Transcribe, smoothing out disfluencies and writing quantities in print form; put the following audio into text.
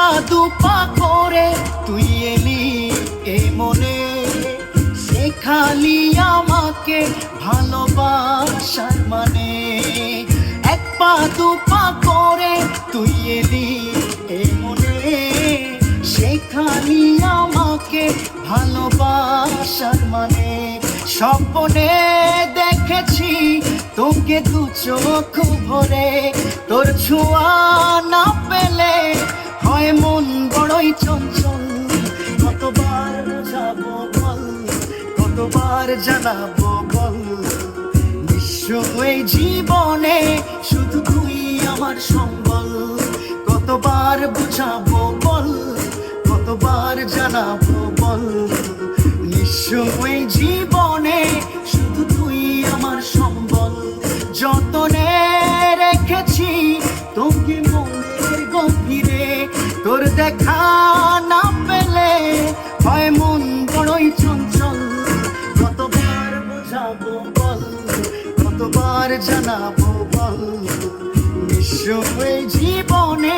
পা দুপা করে তুই এলি এ মনে, শেখালি আমাকে ভালোবাসার মানে। এক পা দুপা করে তুই এলি এ মনে, শেখালি আমাকে ভালোবাসার মানে। স্বপ্নে দেখেছি তোকে দু চোখ ভরে, তোর ছোঁয়া না পেলে হয় মন বড়ই চঞ্চল। কতবার বোঝাবো বল, কতবার জানাবো বল, নিঃস্ব এই জীবনে শুধু তুই আমার সম্বল। কতবার বোঝাবো বল, কতবার জানাবো বল, নিঃস্ব এই জীবনে শুধু তুই আমার সম্বল। যতনে রেখেছি তোকে মনের গভীরে, তোর দেখা না পেলে হয় মন বড়ই চঞ্চল। কতবার বোঝাবো বল, কতবার জানাবো বল, নিঃস্ব এই জীবনে